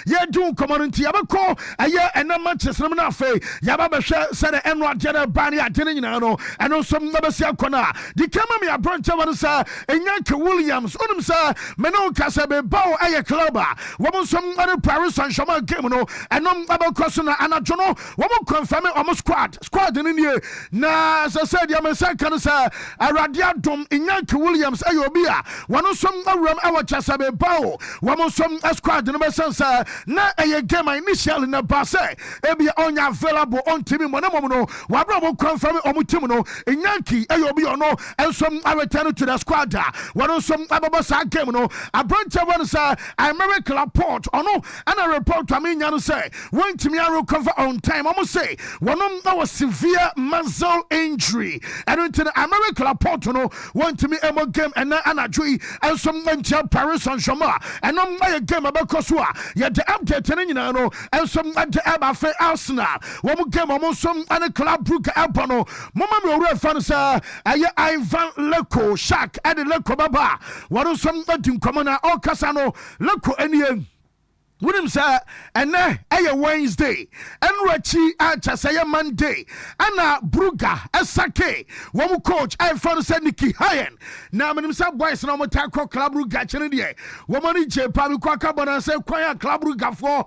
ye do community yabako aye ena Manchester na fe yaba be hwe se de eno agere ba ne agene nyina no eno so mbesi akona di kama me abronche won sa Enyanke Williams onim sa me no kasa be bawo aye club a wo so mbare Paris Saint-Germain game no eno abako so na anajo no wo confirm o squad ni nie na so said ya me kan sa Awurade adom Enyanke Williams aye obi a wono so awuram awo kasa be bawo wo so squad no be sense na aye game initial na ba say ebi onya available on team mo na mo no wabra mo confirm o team no Enyanke aye obi ono enso return to the squad wono so ababa sa game no abronche won say American report ono ana report amenya no say won team ya recover on time omo say wono na was severe muscle injury and into the American report no won team emo game and na anadwi enso mantia Paris Saint-Germain and no my game abako so a ye the update nyina no enso ade aba fe Arsenal wo game omo so an club Brugge abono mama me owura fan say aye Ivan Leko Shark ade Leko baba waro som adim komana all kasa no Leko enie William sir and Wednesday and Rachi Chasaya Monday Anna Brugge Esake one coach I found said Nikki Hayen now I'm boys no more tackle club Brugge Chendia woman je Pabi Kwaka say Kwaya club Brugge for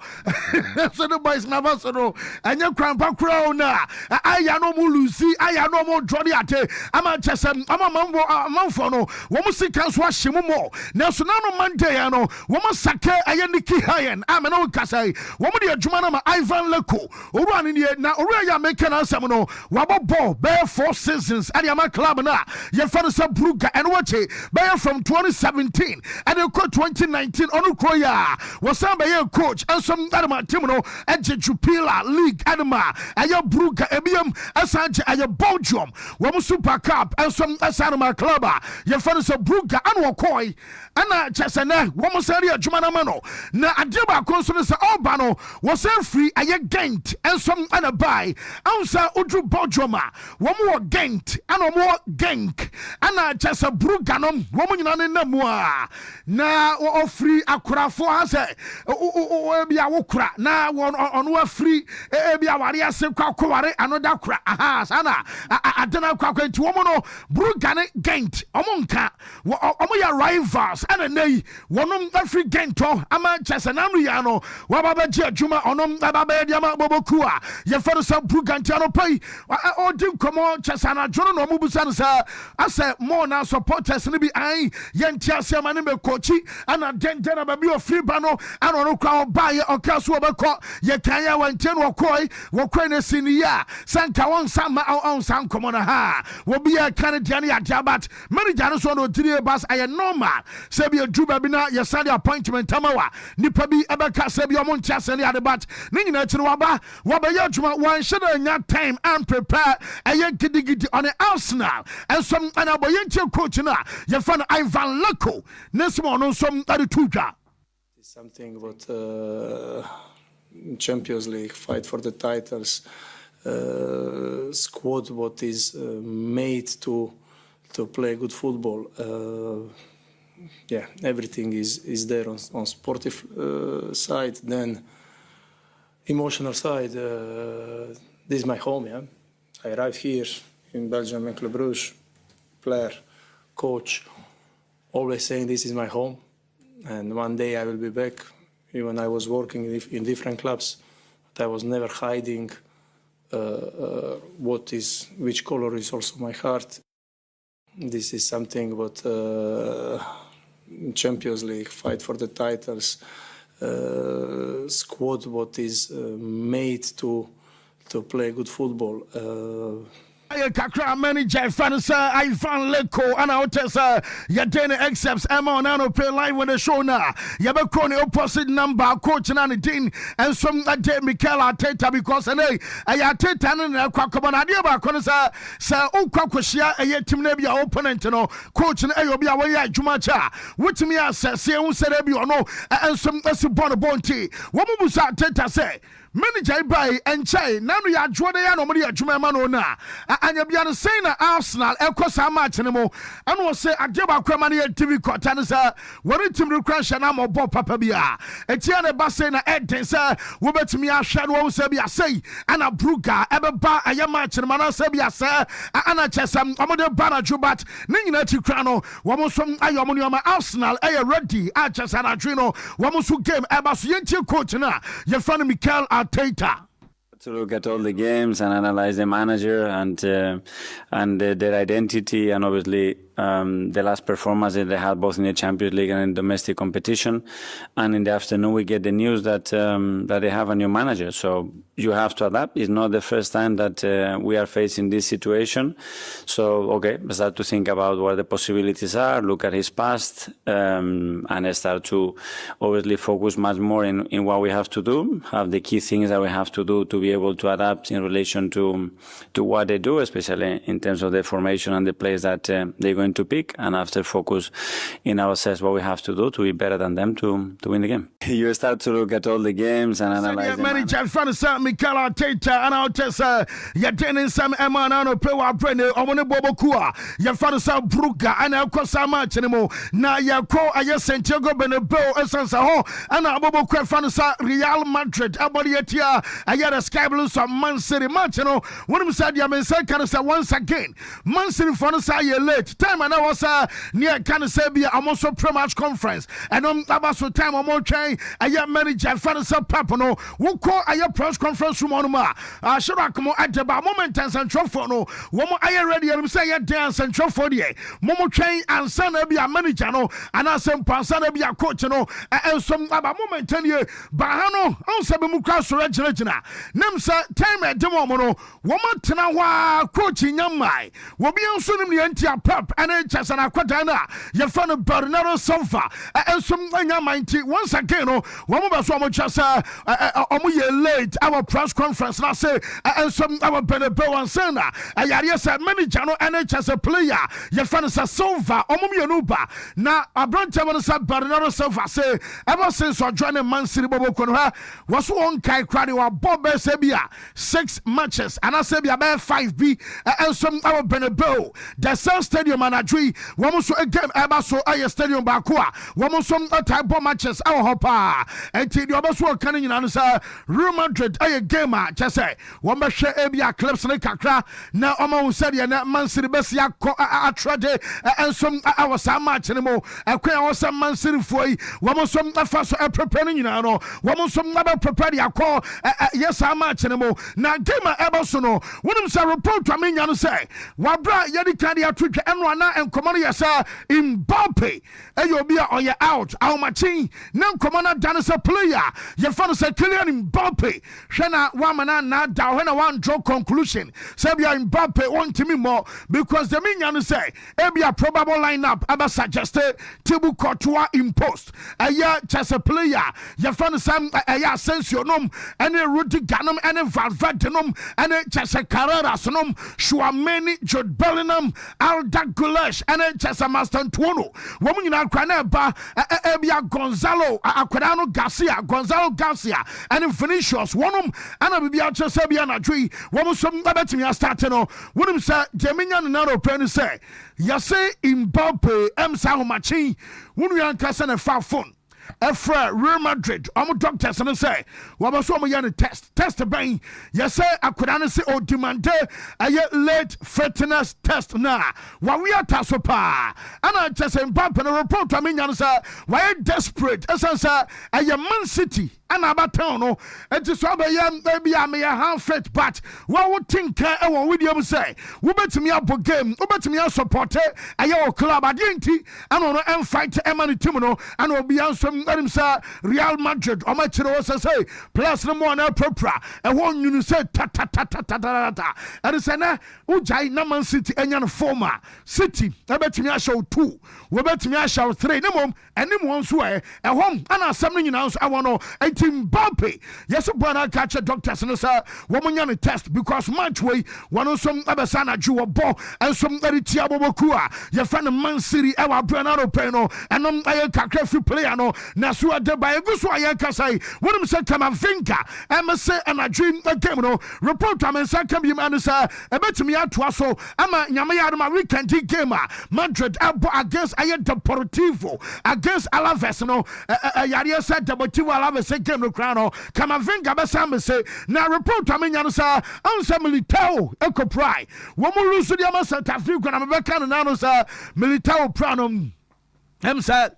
so the boys never so and your grandpa crown I no more Lucy I no more Jody ate I'm a Chasam I'm a mambo Manfono woman see can wash him more now so now Monday I know woman Sake I Nikki Hayen ameno kasai womu de adwuma na ma Ivan Leko owura ne na owura ya make na asem no wabobɔ be 4 seasons at the club na ye fere se Brugge and watch be from 2017 and the 2019 onu kroya was am be coach and some adama team no eje Jupiler League adama aye Brugge ebiem asanje aye Belgium womu Super Cup and some asanama club ye fere se Brugge and wokoi ana chesene womu seri adwuma na ma no na adeba konso se Obano was free aye Gent and some other buy ansa udru Belgium womu Gent and omo Genk ana chesa Brugge no womu nyina ne namu na o free akorafo ha se o bia wokura na ono free bia ware ase kwakoware anoda kura aha sana adena kwakwanti womu no Brugge ne Gent omo nka omo ya rivals ana nei wonom free Gent ama chesa nanu ya no wababa je adwuma onom ababa dia ma boboku a ye fere sa Brugge antiano pai o dim komo chesa na dwono no mubusa no sa ase more na supporters ni bi ai ye ntia se ma ne be kochi ana dendena ba bi o free ba no ana no kwa ba ye okaso obekọ ye kan ya wante no wokoi na siniya sanka won sama on san komo na ha wo bi ya kan dia ne ya but manager no so no 3 bus aye normal se bi adwuma bi na ye send appointment tamawa nipa bi ebeka se bi omontia se ne ade but ne nyina chi no waba ye adwuma wan shede nya time and prepare aye gidigidi on the Arsenal and some anaboyentie coach na ye fan Ivan Leko nesmo no some ade tuja something about Champions League fight for the titles squad what is made to play good football yeah, everything is there on sportive side. Then emotional side, this is my home. Yeah, I arrived here in Belgium in Club Brugge, player, coach, always saying this is my home, and one day I will be back. Even I was working in different clubs, but I was never hiding which color is also my heart. This is something what. Champions League fight for the titles squad what is made to play good football Kakra manager fans Ivan Leko and Outesa Yadene accepts Emma Nano play live when the show now. Yabakoni opposite number coach and Dean and some day Mikel Arteta because I Arteta and Kwakabana Diaba Consa Sir Okwakoshia a yet team nebia opponent no coach and Ayobia Waya Jumacha which me as say Serebi or no and some as a bonti. What was Arteta say? manager by enchai na no ya adwo de ya no mo de adwuma ma no na anya bia no say na Arsenal ekosa match ne mo ana wo say ageba kwama na TV kota ne sa wori tim recrash na mo bɔ papa bia etia ne ba say na eden say wo betimi ahwe no wo say bia say ana Bruga ebeba aya match ne ma na say bia say ana chesam omode bana jubat ne nyina ti kra no wo mo som ayo mo nyoma Arsenal ready a chesa na dwe no wo mo so game eba so yentie coach na ye fan Mikel Arteta to look at all the games and analyze the manager and their identity and obviously the last performance that they had both in the Champions League and in domestic competition. And in the afternoon we get the news that that they have a new manager. So you have to adapt. It's not the first time that we are facing this situation. So okay, start to think about what the possibilities are, look at his past, and start to obviously focus much more in what we have to do, have the key things that we have to do to be able to adapt in relation to what they do, especially in terms of the formation and the players that they're going to pick, and after focus in ourselves what we have to do to be better than them to win the game. You start to look at all the games and analyze them. Manager fan Mikel Arteta and I'll just ya denen some emanano pe wa brene omone bobokua ya fan Bruga and akosa match anymore na ya ko aye Santiago Bernabeu esansa ho ana bobokua fan Real Madrid abodi etia aye the Sky Blues on Man City match no when we said ya men say can say once again Man City fan say late time and I was near can say be amoso pre-match conference and abaso time omo train aye manager fan papa no wo ko aye press conference room on ma should come at the moment and central for no woman aye ready and say ya dance central for the momo train and son be a manager no and asem pansa be a coach no and some about moment ten year bahano on se be mu cross regina nem say time at the moment no woman tena wa coach nyamai wo be nso nim ne antia pep and chasa na kwata na ye fa no Bernardo Silva and some nyamai once again no woman be so mo chasa omo ye late our press conference na say and some our Bernabeu and Sana ayare say manager no NHS a player ye fa no Silva omo mienu ba na abrante mo say Bernardo Silva say ever since o join Man City bobo kono ha was one kai krade wa bob say bia 6 matches and I say bia 5B and some our Bernabeu the same stadium and adwi wo so a game eba so aye stadium ba ko a wo so type of matches our hopa and the obo so kan nyina no say Real Madrid aye game a chese wo be hwe ebia clips ne kakra na omo said na Man City besia atrade and some our sam match ne mo akwa wo some Man City foi wo so afa so prepare nyina no wo so na prepare ya call yes am match ne mo na game eba so no wonim say report to amenya no say wabra yedi kan ya twetwe eno na enkomo no yesa Mbappe ayo bia oye out how machin na enkomo na dan say player ye fa no say Kylian Mbappe hwena wamana na da hwena one draw conclusion say bia Mbappe want me more because the menya no say e bia probable lineup aba suggested Thibaut Courtois imposed aya chase player ye fa no sam aya Asensio nom ene Rudiger nom ene Valverde nom ene chase Carreras nom Chouameni Jude Bellingham Arda Güler ene chase Maston Tuono wo nyina kwa na ba bia Gonzalo Gonzalo Garcia ene Vinicius wonom ana bibia chase bia na dwi wo so betimi start no wonim say Jeminya na no pen say yase Mbappe emsa ho machin wonu yan kasa na fa phone Efra Real Madrid doctors and say what so yan test ben you say akoda say o demand a late fitness test na wa we ataso pa ana just Mbappe no report am yan say why desperate esansa a Man City ana abatown no enti so ba yam be am ya hand fit but what would think e won video say wo betimi abo game wo betimi support aye club adenti ana no em fight e man team no ana obi ansem sa Real Madrid o ma kire wo say plus no mo na propra e won nyunu say ta and say na ujai na Man City enya no former City e betimi a show 2 wo betimi a show 3 ne mom ene mo nso e hom ana asem no nyina nso awono Team Mbappe. Yes, Bwana catch a doctors and say woman yan test because match way one some abasana ju ball and some Tiabo Bokua. Your friend Man City ever Bernardo Peno and I kakra free player no Nasua de by a good swaya kasai. What am say come and think Emma say and I dream a game no report I mean can be man say a bet me out to so ama nyamaya ma weekend game Madrid against Ayan Deportivo against Alaves no Yaria said Deportivo Alaves game no crown come and think abasam say na report I mean yansa ansa Militao Eco Pry wo mo lose the ama South Africa na me kan na no sa Militao Pranum say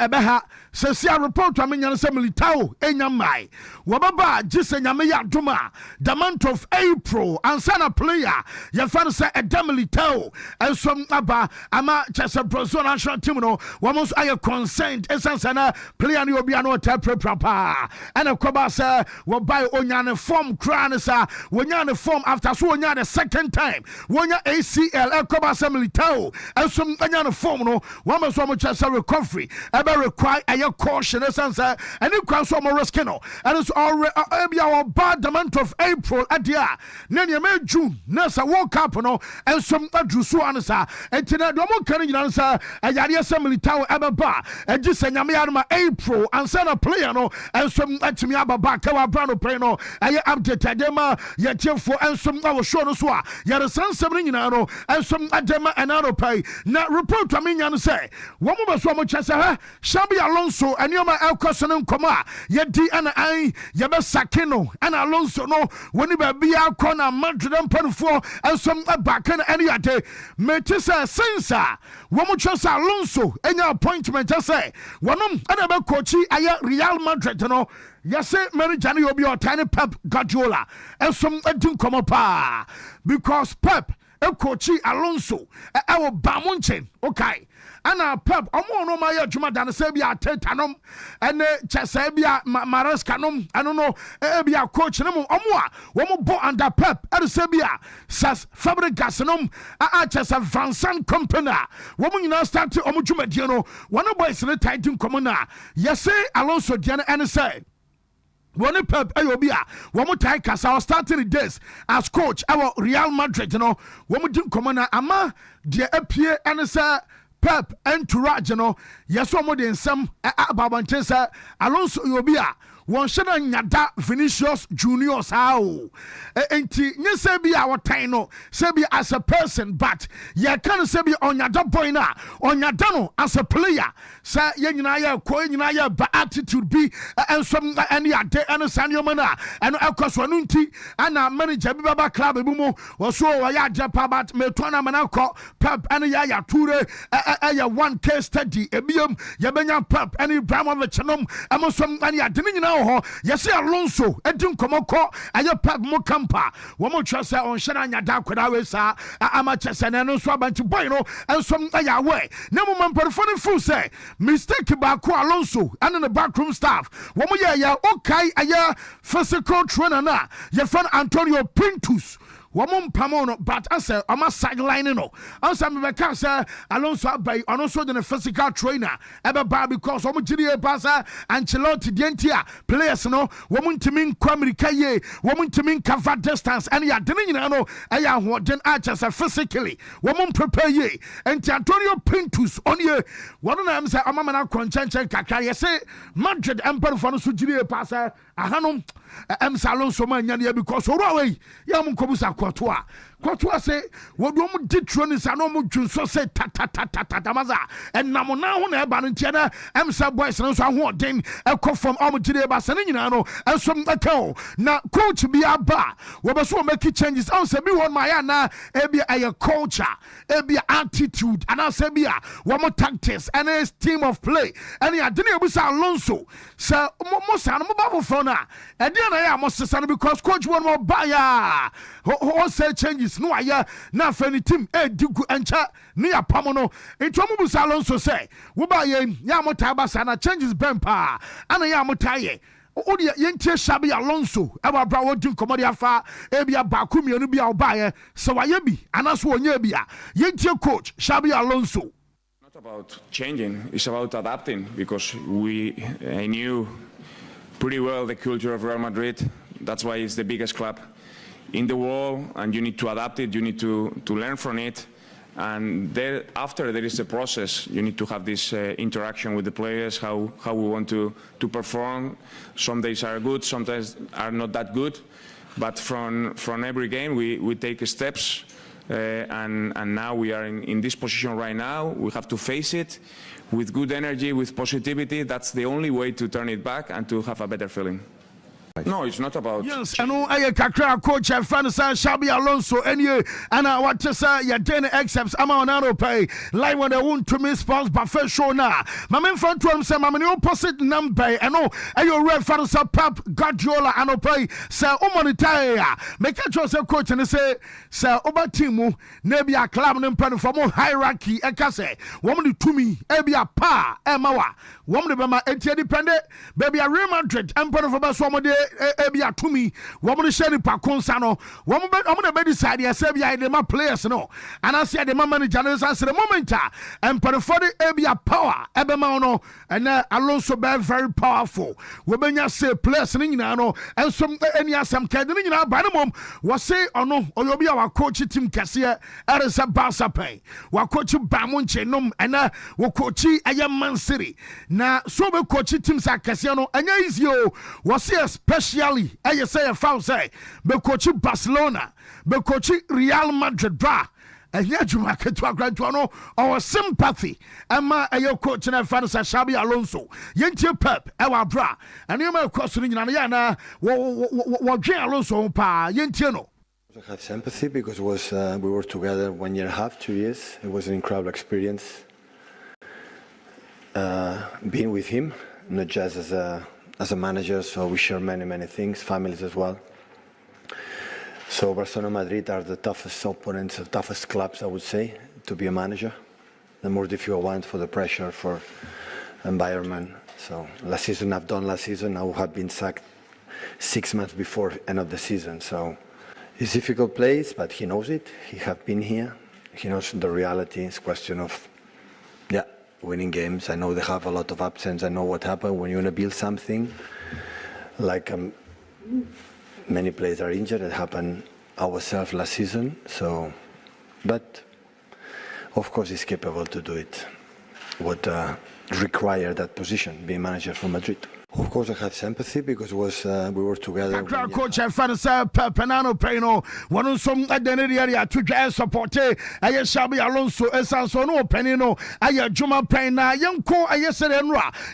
ebeha Sesia report I mean yansa Militao enyamai wababa jise nyame ya duma the month of April ansana player your fan say a Militao and some aba ama chese Brazil national team no wamos aye consent esansana player ni obi ano tepre prapa and a koba say wo buy onyane form crown sa wonyane form after so onyane second time wonya ACL e koba say Militao and some onyane form no wamos so much recovery ebe require aye caution esansa and it kwa so mo risk no and it's already our bad the month of April adia nene me June nasa World Cup no and some adrusu ansa entina do mo kan nyina nsa ayare Militao ebeba ejise nyame yarma April ansa na player no and some atimi ababa ka wa brand play no aye update adema ye tiefo and some awo show no so a yare sansem nyina no and some adema enaro pay na report amenya no say wo mo beso mo chese ha Xabi Alonso enioma elkoso no nkoma ye di ana ai ye be sakeno ana Alonso no woni ba bia kona Madrid mpanfo and some back na any ade metisa sensa wo mo chese Alonso enya appointment say wonom ana be coachi aye Real Madrid no yes manager no obi o tiny Pep Guardiola and some edin komo pa because Pep e coachi Alonso e wo bamunchen okay ana Pep omo no ma ya dwuma dan se bia tetanom ene chese bia Maresca nom ano no e bia coach no omo a wo mo bo under Pep e se bia sas Fabregas nom a chese Vincent company wo mo nyina start omo dwumadie no one boys ne titan komona yes Alonso dia ene say one Pep ayobia womo tai kasa starting days as coach our Real Madrid no womo din komona ama dia apie ene say Pep entourage no yeso mo de nsam ababantesa Alonso yobia won shena nyada Vinicius Junior sao enti nyese bia wotan no se bia as a person but ye can say bia onyada boy na onyada no as a player sa ye nyina ye ko nyina ye ba attitude bi ensom any ade eno sanyo na eno ekoso no nti ana manager bi baba club bi mu wo so wo ya japa but me to na mana ko Pep eno ya ture ya one case study ebiam ye benya Pep eno Ibrahimovic nom amosom any ade nyina ho yes Alonso edin komoko aye Pep mo campa wo mo twese on hye na nyada koda we sa ama chese na no so abanti boy no ensom aya we na mo mamparfo fu say mistake ba ko Alonso and the backroom staff wo mo ye okay aye physical trainer na ye friend Antonio Pintus woman pamono but I say I'm a sideline no answer me because Alonso by also the physical trainer ever bar because omo gidi pasa Ancelotti dientia players no woman timin America ye woman timin cover distance and ya deni nyina no aya hoden achas physically woman prepare ye and Antonio Pintus on ye one na am say amama na konchenchen kakra ye say Madrid emperor for no so gidi pasa ahanom Alonso man nyane because oraway ya mun kobusa Kotoa say wodo mu ditro ni sa no mu dwunso say tatamaza and namona ho na eba no ntia na boys no so ahoden ekọ from omjire ba se nyina no ensom akao na coach bi aba wo be so make changes say bi won my na ebi aye culture ebi attitude and say bia wo mo tactics and a team of play and ya de na ebusa Alonso say mo sa no mo ba for na e de na ya mo sesa no because coach won mo ba ya ho say changes no aya na fani team digu encha ni apamo no entomo bu Alonso say wo ba ye ya motai ba sa na changes bempa ana ya motai o de yentie Xabi Alonso e ba bra wo din komodi afa e bia ba ku mienu bia wo ba ye se wa ye bi anaso onya bia yentie coach Xabi Alonso. Not about changing, it's about adapting because I knew pretty well the culture of Real Madrid. That's why it's the biggest club in the world, and you need to adapt it, you need to learn from it. And after there is a process. You need to have this interaction with the players, how we want to perform. Some days are good, sometimes are not that good. But from every game, we take steps. And now we are in this position right now. We have to face it with good energy, with positivity. That's the only way to turn it back and to have a better feeling. No, it's not about. Yes, I know. I kakra coach and fan Xabi Alonso and you and I want to say your dinner excepts. I'm on auto pay like when they want to miss sports buffet show now. My main friend to him say my opposite number. I know. I you red fan say Pep Guardiola and pay say omonitaya. Make a choice coach and say oba teamu nebi a club nem plan for more hierarchy. Eka say woman to me ebi a pa emawa woman be ma etie dependent baby a Real Madrid and plan for best woman ebia to me woman share pa konsa no woman be decide say bia the ma players no and I say the manager no say the moment and for the ebia power ebema no and Alonso be very powerful we benya say players ni nyina no and some any asam kede ni nyina ba no mom we say ono oyobi our coach team kese e is a Barca pen wa coach Bamunche nom and we coach Man City na so be coach team sa kese no anya easy o we say especially I say a foul say be coach Barcelona be coach Real Madrid bra and yet you market to a graduate or sympathy Emma a coach and fan Xabi Alonso Yentie Pep ewa bra and you may question in Yana what Alonso pa Yentiano. I have sympathy because it was we were together 1 year and a half, 2 years. It was an incredible experience being with him, not just as a manager. So we share many things, families as well. So Barcelona and Madrid are the toughest opponents, the toughest clubs, I would say, to be a manager. The more difficult one for the pressure, for environment. So last season I've done last season. I would have been sacked 6 months before end of the season. So it's a difficult place, but he knows it. He has been here. He knows the reality. It's a question of, winning games. I know they have a lot of absence. I know what happened when you want to build something. Like many players are injured. It happened ourselves last season. So, but of course he's capable to do it. What require that position, being manager for Madrid. Of course, I have sympathy because it was we were together. Coach and Fanasa Penano Peno, one some identity area to jazz support. I Xabi Alonso, Esansono Penino, I Juma Pena, young co, I yesterday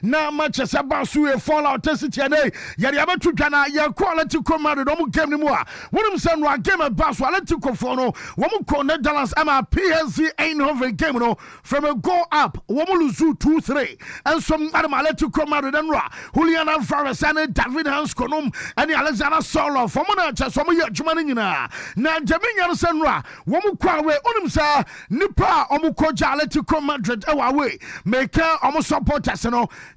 now much as about to fall out city and Yariaba to Ghana, your quality command, don't game anymore. One son, one game at Bass, I let to Cofono, one call Netherlands, I'm a PSG Eindhoven game from a go up, one zoo 2-3, and some other Maletu command and Julian Alvarez and David Hanskonom and Alexander Solo from Monachas Jumanina. Na Jamina Senra, Womukwawe, Onumsa, Nipa, Omukoja, Atletico Madrid, away. Make almost supporters,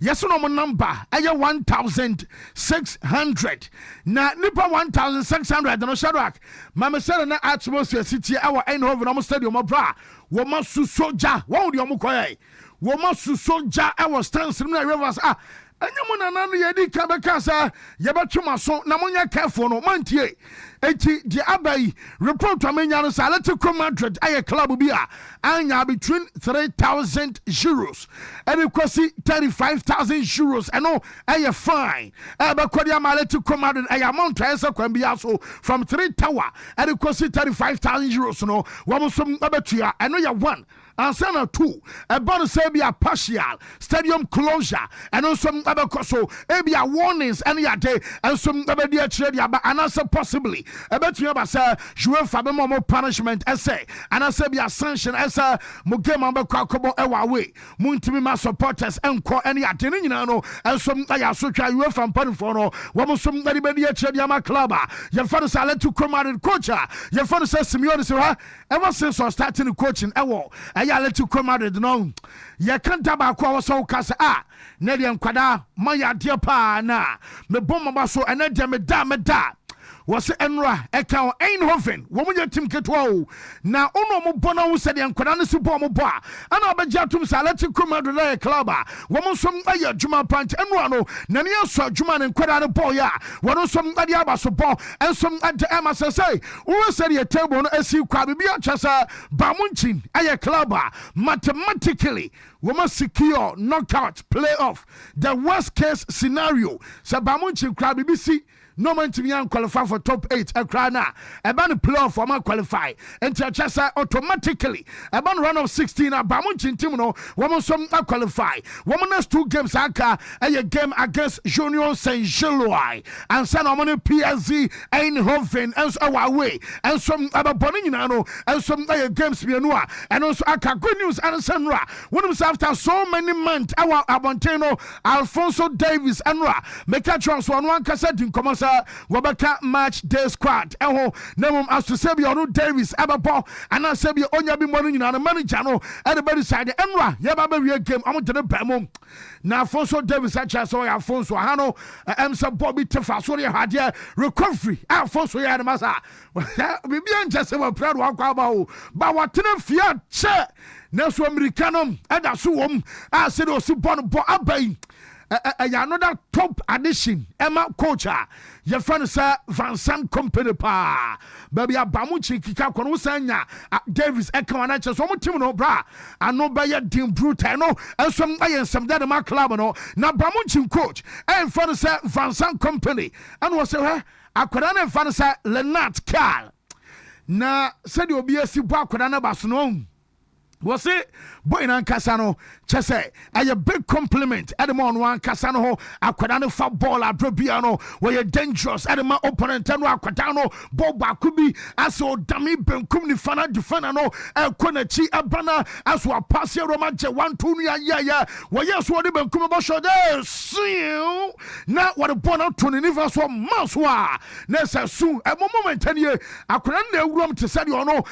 yes, no number, 1,600. Na Nipa 1,600, no Shadrach. Mama said, na atmosphere city, our Eindhoven, almost stadium of Bra. Womasu Soja, won't you Mukoy? Womasu Soja, our stance in the rivers. Anyamuna nanu yedi kabekasa yebetuma so na munya careful no mantie enti di abai report amenya no sa Atletico Madrid aye club bia anya between 3,000 euros and kwasi 35,000 euros eno aye fine abakodi Atletico Madrid aye amount esa kwan bia so from 3 tower and kwasi 35,000 euros no wamsum abetua eno ya 1 Ansana 2, a bonus a partial stadium closure, and also so ebia warnings any day, and some abedia tradia, but answer possibly. A bet you ever say, you have a more punishment essay, and I say be a sanction as a Mugema Bakobo away. Muntimima supporters and call any attenino, and some Ayasuka you from Panifono, one some Abedia Tradia Club. Your father salad to come out and coach. Your father says Simeon, ever since I started coaching, I let you come out no. Ya can't tabako so cast Nedian Quada, my dear pa na me bomba so and then me da. was Enra Eka Eindhoven womunya team ketwa na ono mo bona wo se de nkwada ne se bo mo bo a ana obeja tum sa Atletico Madrid club a wo mo som aye adwuma pant Enra no na ne aso adwuma ne nkwada ne bo ya wono som ade abaso bo ensom ade amasese wo se de table no asi kwa bibia chasa Bamunchin aye club a mathematically we must secure knockout playoff the worst case scenario so Bamunchin kwa BBC no man to me qualify for top 8 ekrana eban playoff for man qualify and chasa automatically eban run of 16 Bamunchin team no woman some qualify woman has 2 games aka a game against Union Saint-Gilloise and san on PSV Eindhoven and so away and some other bonino and some games bianua and also aka good news and Sanra one of after so many months our Abonteno Alfonso Davis and Ra make a transfer one cassette in commerce Wabaka match day squad eho nemum as to say no Davis ababo and I say onya bi monu nyina manager no everybody side Enra yeba be game am de bemum na Alfonso Davis acha so Alfonso hano emsa Bobby Tefa so ya hade recovery Alfonso ya de masa bibi anja se wa proud wa kwa ba o ba watena fia che na so Americanom ada so wom a se do si bon bo abai another top addition Emma coacher your friend sir Vincent Company pa baby Bamunchin kika kono sanya Davis ekwana che so mo team no bra ano ba ye dim brutal no ensom ayen some that ma club no na Bamunchin coach and friend sir Vincent Company and was say akwara na friend sir Leonard Carl na said obi asi bo akwara na baso no was it boy na kasano chese a big compliment at the mon one kasano ho akwadano fa ball adrobiano where dangerous at the opponent and akwadano boba kubi aso dami benkum ni fana defender no konachi abana aso pass romanche 1-2 ya where yes what the benkum bo show there see na what the ball out to the universe one maswa na su a moment and ye akwadano ewuram te said you know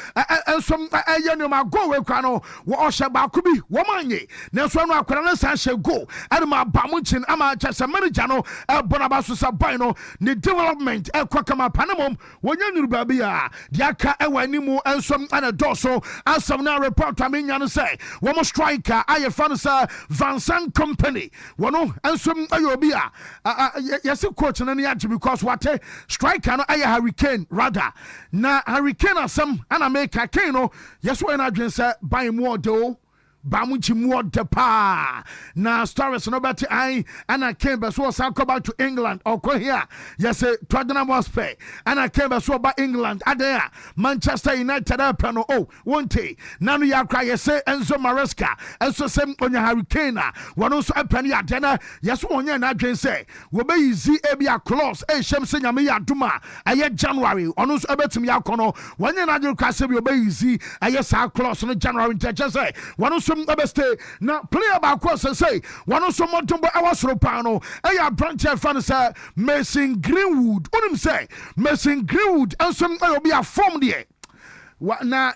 and some ma go we kwano wo oshaba kubi womanye na so no akwara na san she go adema Bamunchin ama chasa manager no bonaba so sa boy no ne development kwakama panamom wonya nuru ba bia diaka ewanimu ensom ana doso asam na report amenya no say wo striker aye fan sa Vincent Company wono ensom ayobia yes coach na ne age because what striker no aye Hurricane rather na Hurricane asam ana make Kane no yes we na dwen say buy more do Bamunchin more de pa na stories no better I and I came back so I go back to England or go here yes Tottenham Hotspur and I came back so back England there Manchester United no oh one day now you cry yes Enzo Maresca and so same on your Hurricane one also penny adena yes one year na dwen say we be easy ebia clause shem se nyame ya duma aye January on also betim ya kono one year na dwen ka se we be easy aye sa clause no January just say one also na player ba ko say one also montombo awasoro pa no eya branch fan say Mason Greenwood onim say Mason Greenwood and some obi a form there na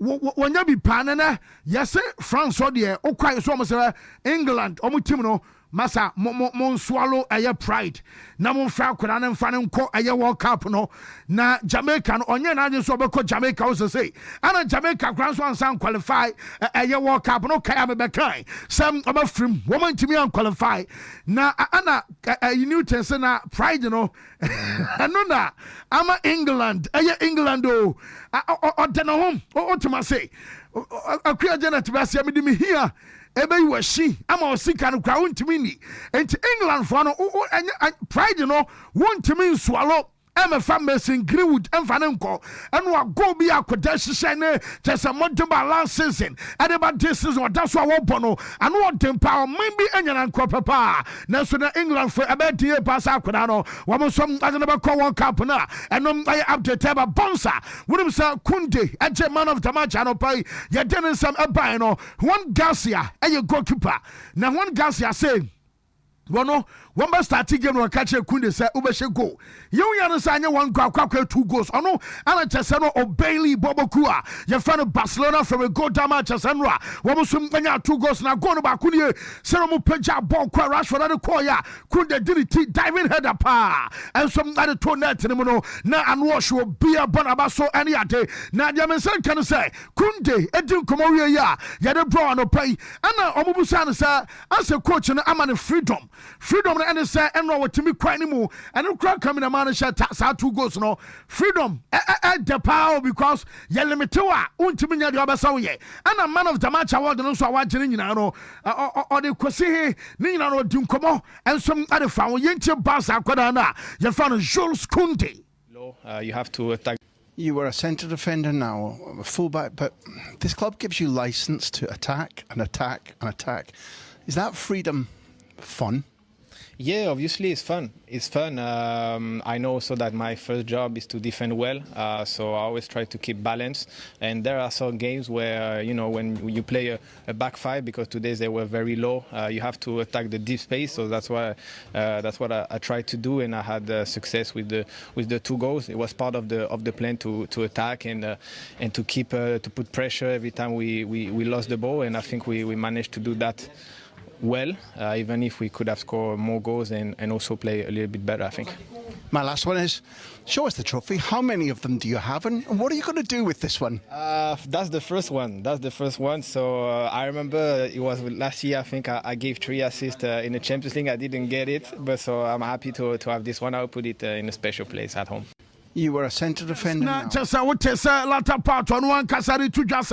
wonya bi pa na yes France or there o kwai so mo say England o team no masa mon swallow aye pride na mon fra kwara na mfa ne nko aye World Cup no na Jamaica no onye na age so obeko Jamaica o say ana Jamaica grand so ansan qualify aye World Cup no kai abebekai sam obafrim woman timi an qualify na ana Newton say na pride no ano na ama England aye England o dena home o tuma say akua Janet Basia me di me here ebe you she ama osika no kwa wontimi ni enti England for no pride no wontimi swallow MFA Mason Greenwood and Fanenko and what go be a Kodeshane just a Montemba last season and about this season that's what Bono and what empower maybe and Papa National England for about the pass Aquadano one some never call one cup now and I up to Taba Bonsa William Sir Kunde a man of the match and pay ya didn't some abino one Garcia and your goalkeeper now one Garcia say Wono one best starting game no catch Kunde say ubeshe goal you yan say anya one goal akwa 2 goals ono ana chese no Bailey Boboku a ye fan Barcelona from a goal damage chese no a wo mo sum anya 2 goals na goal no ba kunie say mo peja ball kwa Rashford na ko ya Kunde did it diving header pa and some that to net no no na anwo hwe obi abona so any ade na dia men say kan say Kunde edin komo wie ya ye de bro no pay ana omubusa no say as a coach no amane freedom no and say enro watimi kwan ni mu and kra coming man shot sa 2 goals no freedom the power because ye limit wa untimi nya de obesa wo ye ana man of the match award no so awagene nyina no o de kwesi he ni nyina no din komo ensom ade fa wo ye ntie boss akoda na ye fa no Jules Kunde. You have to attack. You were a centre defender, now a fullback, but this club gives you license to attack and attack and attack. Is that freedom fun? Yeah, obviously it's fun. It's fun. I know also that my first job is to defend well, so I always try to keep balance. And there are some games where, when you play a back five, because today they were very low, you have to attack the deep space. So that's what I tried to do, and I had success with the 2 goals. It was part of the plan to attack and to keep to put pressure every time we lost the ball, and I think we managed to do that well, even if we could have scored more goals and also play a little bit better, I think. My last one is, show us the trophy. How many of them do you have, and what are you going to do with this one? That's the first one. So I remember it was last year, I think I gave 3 assists in the Champions League. I didn't get it, but so I'm happy to have this one. I'll put it in a special place at home. You were a centre defender. Na chesa what chesa latter part on one kasari to just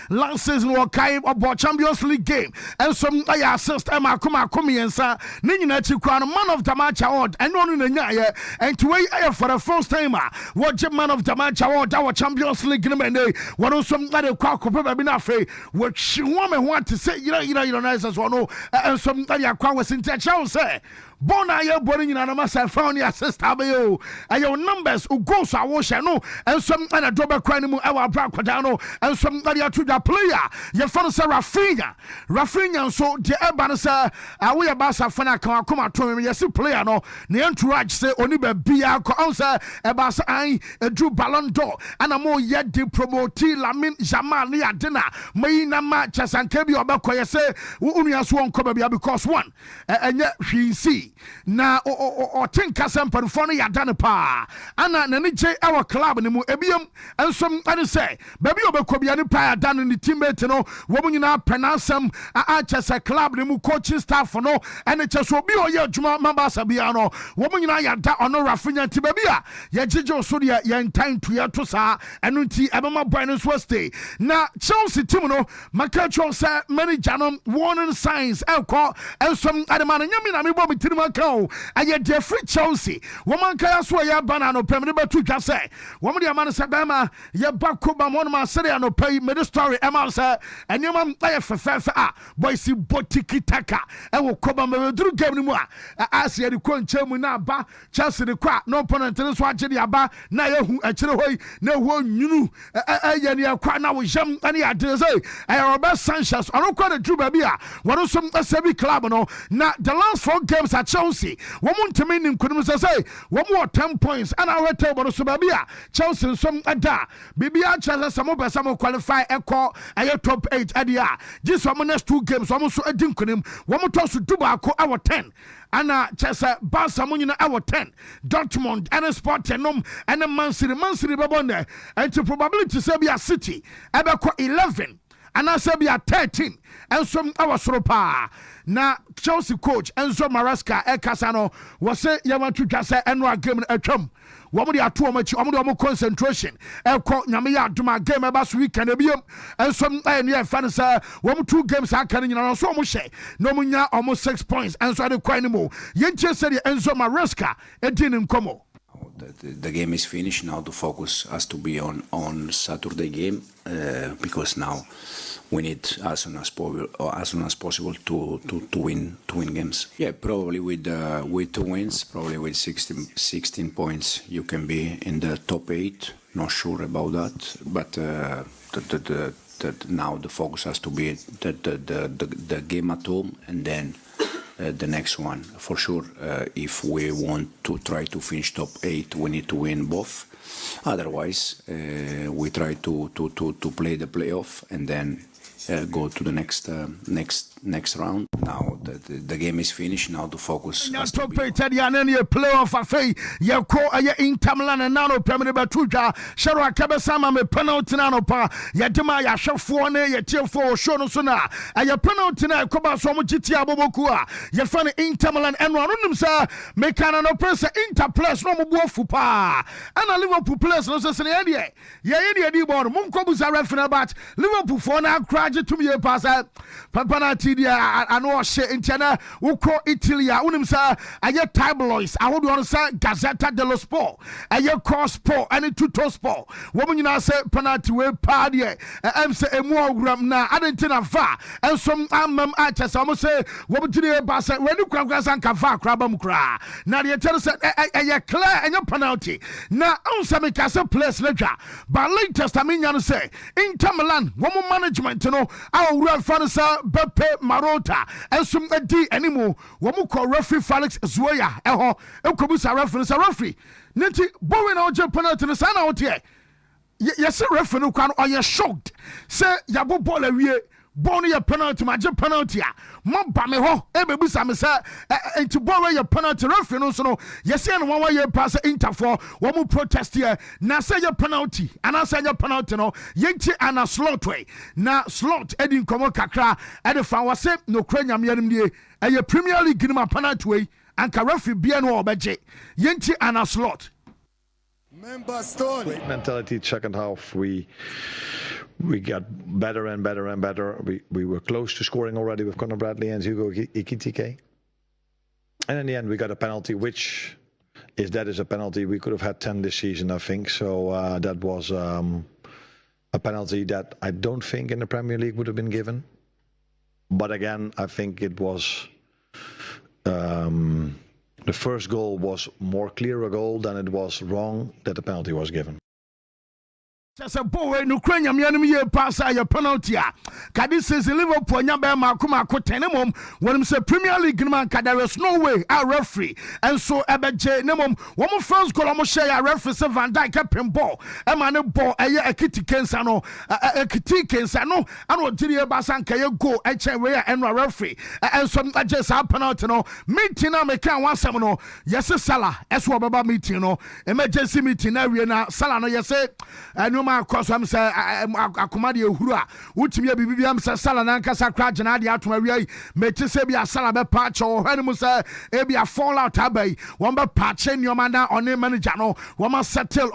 last season or kai about Champions League game and some I assist Emma kuma yensa nini na chikwa man of the match award and no nya and to wait for the first time what man of the match award our Champions League game and one some that kwa ko be na fe what she woman want to say you know nice as one and some that ya kwa was in touch say bona ye boring in anama say found your assist abayo ayo numbers goals I wash no and some and a double crane mu our bra kwadano and some that ya to the player ye fan say Rafinha so the urban say we abasa fana kan akoma to me yes player no na entourage say oni ba bia ko answer abasa an edu Ballon d'Or ana mo ye de promote Lamine Yamal ni adena mai na ma chasanke bi obekoye say unua so onko ba bia because one enye hwinsi na o think asem for no yadane pa ana na ni je our club ni mu ebiem ensom ane say baby obekọ bia ni pa yadane ni teammate no wo mu nyina penasem a chese club ni mu coaching staff no ene chese obi oye adwuma mabasa bia no wo mu nyina yada ono Rafinha ti baby a ye jeje so de ye ntan to ye to sa eno nti ebema boy no so stay na Chelsea team no makacho say manager no warning signs elko ensom adema na nyami na me bo mi account aye de free Chelsea woman kaya so ya bana no pem ne betu twa say woman de amana say bama ye bakoba mo ma sere no pay me the story emal say enyama aye fefe boys botiki taka e wo koba me duru game ni mu a asia de konche mu na ba Chelsea de kwa no opponent ne so age de aba na ye hu akire hoi na ho nyunu aye ne akwa na wo jam ane ade say aye Robert Sanchez ono kwa de dru ba bia wono som asabi club no na the last 4 games at Chelsea womun temi nim kunum say womu 10 points and our table so ba bia Chelsea som ada bibia Chelsea some be some qualify echo aye top 8 adia just some next 2 games womu so adin kunum womu to so duba ko our 10 ana Chelsea Barca munyina our 10 Dortmund and Sporting and Man City babonde and to probability say be a City ebeko 11 and I say be a 13 and some our soropa na Chelsea coach Enzo Maresca Ekasano was say you want to just say enwa game atwam womo de ato omachi womo de omo concentration eko nyame ya adoma game eba so weekend ebiem enso ne fan say womo 2 games aka ne nyina so omo hye no omo nya omo 6 points enso de kwan ne mo yenche say Enzo Maresca edin nkomo. The game is finished now. The focus has to be on Saturday game because now we need as soon as possible to win games. Yeah, probably with 2 wins, probably with 16 points, you can be in the top 8. Not sure about that, but now the focus has to be the game at home, and then the next one for sure. If we want to try to finish top 8, we need to win both. Otherwise, we try to play the playoff and then go to the next round. Now the game is finished. Now the focus has to be on. Playoff afei yɛkɔ ɛyɛ Inter Milan and nano pɛmene bɛtodwa hyɛro akɛbɛsama me penalty nano pa yɛdema yɛahwɛfoɔ ne yɛtiefoɔ show no so na ɛyɛ penalty na ɛkɔba so ɔmo gyiti aboboku a yɛfa no Inter Milan ɛno ano nim sɛ meka na no pɛ sɛ Inter players no ɔmo boafu paa ɛna Liverpool players no sɛ sɛ yɛdeɛ yɛyɛ di bɔɔl monkɔbu sa referee but Liverpool foɔ no akora gye tum yɛ pa sɛ penalty deɛ ano ɔhyɛ ntiana wokɔ Italy a wonim sɛ ɛyɛ tabloids ahodoɔ no sɛ Gazzetta dello Sport ɛyɛ Call Sport ɛne Tutto Sport wɔn nyinaa sɛ penalty wei paa deɛ ɛm sɛ emu awuram na adenti na va ɛnsom amam akyɛ sɛ wɔn sɛ wɔn tiri yɛ ba sɛ wɔn ani kurakura sɛ nka va akora ba mu koraa na deɛ kyerɛ sɛ ɛyɛ clear ɛnyɛ penalty na ɔnsɛm kase players na dwa ba latest amenya no sɛ Inter Milan wɔn management no a owura fa no sɛ Beppe Marotta ɛnsom adi animu wɔn kɔ referee Felix Zoya ɛhɔ ekobu sa referee sa referee nti bowe na oje penalty no sa na wote yes referee no kwa no ɔyɛ shocked say yabo ball awie ball no yɛ penalty ma je penalty a mo ba me hɔ ebebu sa me say nti ball yɛ penalty referee no so no yes no one way pass Interfor wo mu protest here na say yɛ penalty ana say yɛ penalty no yenti ana slot way na slot edi nkomo kakra edi fa wase no kura nyame anim die ɛyɛ Premier League ni ma penalty way anka referee bia no obegye yenti ana slot great mentality. Second half we got better and better and better. We were close to scoring already with Conor Bradley and Hugo Ekitike, and in the end we got a penalty, which if that is a penalty we could have had 10 this season, I think. So that was a penalty that I don't think in the Premier League would have been given, but again I think it was the first goal was more clear a goal than it was wrong that the penalty was given. Just a boy, no cranium, ye pass a penalty. Cadi says Liverpool, Yaba, Makuma, Cotenamum, when say Premier League man, there is no way a referee. And so Abaje Nemum, one first goal, almost share a referee, Van Dijk, up and ball, a man of ball, a kitty Kensano, a kitty Kensano, and what did you Basanka go, a chair and a referee, and some just a penalty, no, meeting, I make one seminal, yes, a Salah, as well about meeting, no, emergency meeting area, Salah, yes, and cause I'm say akomade ehuru a wutimi bibibia am say sala na nkasa kra gena de atoma wi meti se bia sala be patch o hwani mu say e bia fall out abai won be patch nyoma na on manager no won ma settle